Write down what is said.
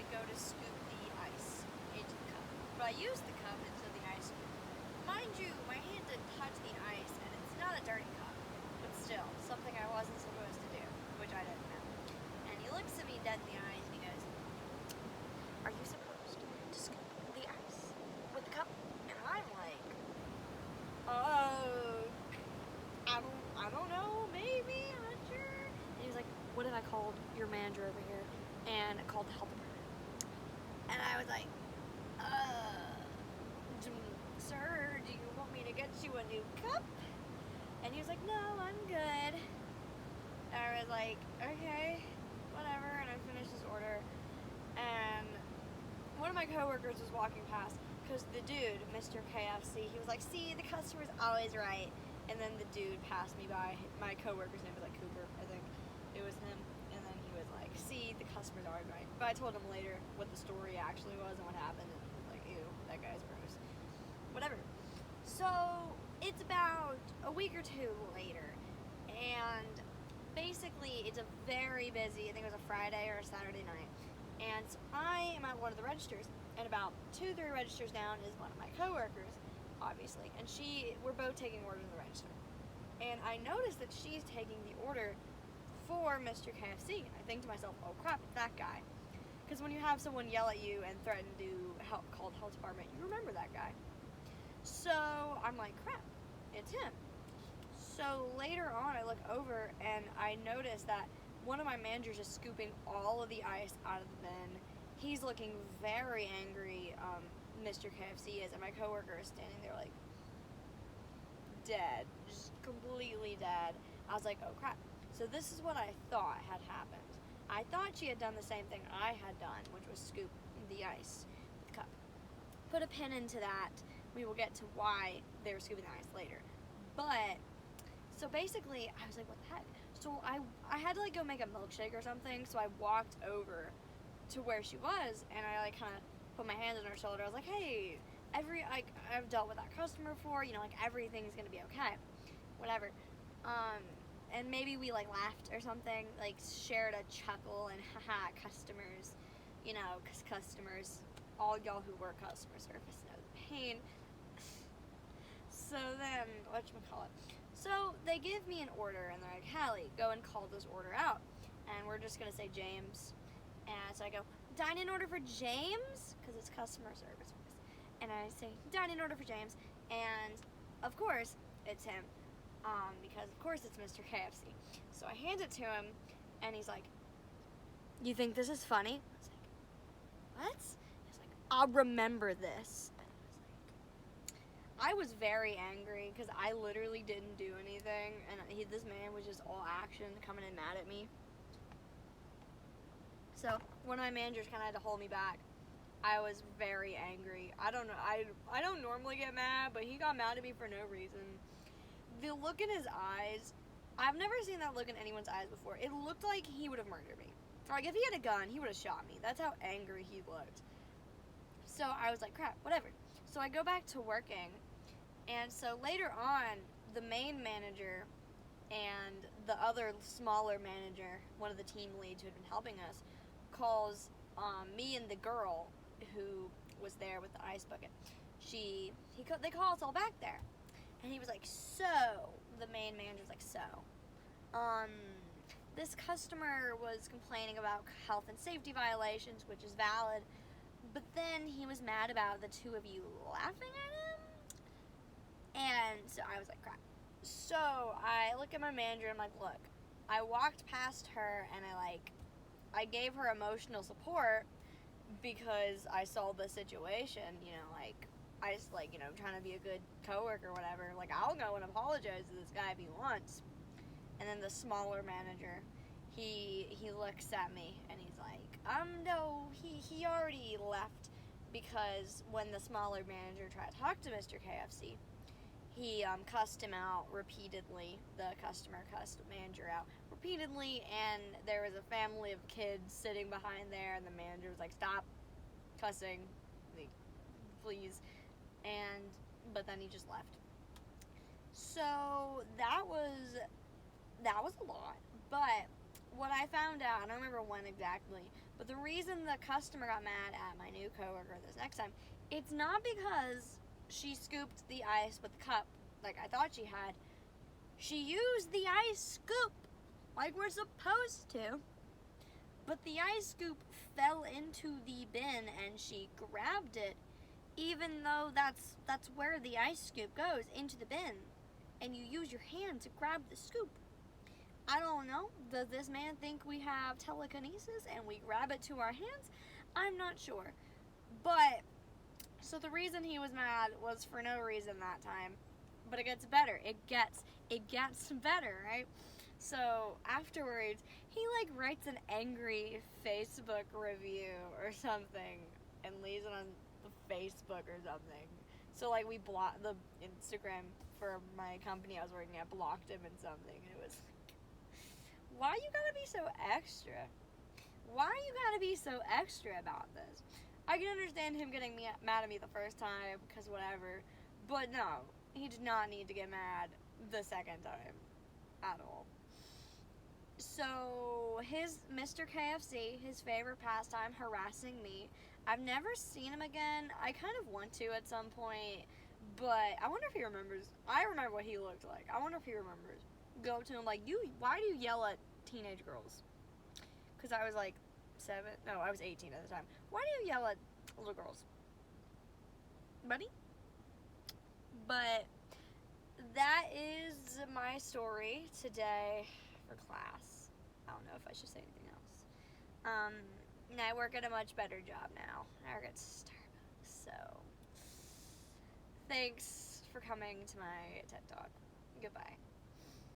I go to scoop the ice into the cup. But I use the cup into the ice scoop. Mind you, my hand didn't touch the ice, and it's not a dirty cup. But still, something I wasn't supposed to do, which I didn't know. And he looks at me dead in the eyes and he goes, "Are you supposed to scoop the ice with the cup?" And I'm like, I don't know, maybe, I'm not sure. And he was like, "What if I called your manager over here and called the health department?" And I was like, "Sir, do you want me to get you a new cup?" And he was like, "No, I'm good." And I was like, "Okay, whatever." And I finished his order. And one of my coworkers was walking past because the dude, Mr. KFC, he was like, "See, the customer's always right." And then the dude passed me by. My coworker's name was like Cooper, I think. It was him. And then he was like, "See, the customer's always right." But I told him later what the story actually was and what happened. And he was like, "Ew, that guy's gross." Whatever. So it's about a week or two later. And basically, it's a very busy, I think it was a Friday or a Saturday night. And so I am at one of the registers. And about 2-3 registers down is one of my coworkers, obviously. And we're both taking orders in the register. And I noticed that she's taking the order for Mr. KFC. I think to myself, oh crap, it's that guy. Because when you have someone yell at you and threaten to call the health department, you remember that guy. So I'm like, crap, it's him. So later on, I look over and I notice that one of my managers is scooping all of the ice out of the bin. He's looking very angry, Mr. KFC is, and my coworker is standing there like dead, just completely dead. I was like, oh crap. So this is what I thought had happened. I thought she had done the same thing I had done, which was scoop the ice with the cup. Put a pin into that. We will get to why they were scooping the ice later. But, so basically, I was like, what the heck? So I had to like go make a milkshake or something, so I walked over to where she was, and I like kind of put my hands on her shoulder. I was like, hey, I've dealt with that customer before, like everything's gonna be okay, whatever. And maybe we like laughed or something, like shared a chuckle and haha, customers, because customers, all y'all who work customer service know the pain. So then, whatchamacallit. So they give me an order and they're like, Halle, go and call this order out. And we're just gonna say James. And so I go, dine-in order for James? Because it's customer service. And I say, dine-in order for James. And of course, it's him. Because of course it's Mr. KFC. So I hand it to him, and he's like, you think this is funny? I was like, what? He's like, I'll remember this. And I was very angry, because I literally didn't do anything, and this man was just all action, coming in mad at me. So one of my managers kind of had to hold me back. I was very angry. I don't know. I don't normally get mad, but he got mad at me for no reason. The look in his eyes, I've never seen that look in anyone's eyes before. It looked like he would have murdered me. Like, if he had a gun, he would have shot me. That's how angry he looked. So I was like, crap, whatever. So I go back to working. And so later on, the main manager and the other smaller manager, one of the team leads who had been helping us, calls me and the girl who was there with the ice bucket. They call us all back there. And he was like, so, the main manager was like, so, this customer was complaining about health and safety violations, which is valid, but then he was mad about the two of you laughing at him. And so I was like, crap. So I look at my manager and I'm like, look, I walked past her and I gave her emotional support because I saw the situation, I just trying to be a good coworker or whatever. Like, I'll go and apologize to this guy if he wants. And then the smaller manager, he looks at me and he's like, no, he already left, because when the smaller manager tried to talk to Mr. KFC, he cussed him out repeatedly. The customer cussed the manager out repeatedly, and there was a family of kids sitting behind there, and the manager was like, stop cussing, please. But then he just left. So that was a lot. But what I found out, I don't remember when exactly, But the reason the customer got mad at my new coworker this next time, it's not because she scooped the ice with the cup like I thought she had. She used the ice scoop like we're supposed to. But the ice scoop fell into the bin and she grabbed it, even though that's where the ice scoop goes, into the bin. And you use your hand to grab the scoop. I don't know. Does this man think we have telekinesis and we grab it to our hands? I'm not sure. But, so the reason he was mad was for no reason that time. But it gets better. It gets better, right? So afterwards, he like writes an angry Facebook review or something and leaves it on the Facebook or something. So like we blocked the Instagram for my company I was working at, blocked him and something. And it was like, why you gotta be so extra? Why you gotta be so extra about this? I can understand him getting mad at me the first time because whatever, but no, he did not need to get mad the second time at all. So, Mr. KFC, his favorite pastime, harassing me. I've never seen him again. I kind of want to at some point, but I wonder if he remembers. I remember what he looked like. I wonder if he remembers. Go up to him like, why do you yell at teenage girls? Because I was like I was 18 at the time. Why do you yell at little girls? Buddy? But that is my story today for class. I don't know if I should say anything else. And I work at a much better job now. I work at Starbucks. So, thanks for coming to my TED Talk. Goodbye.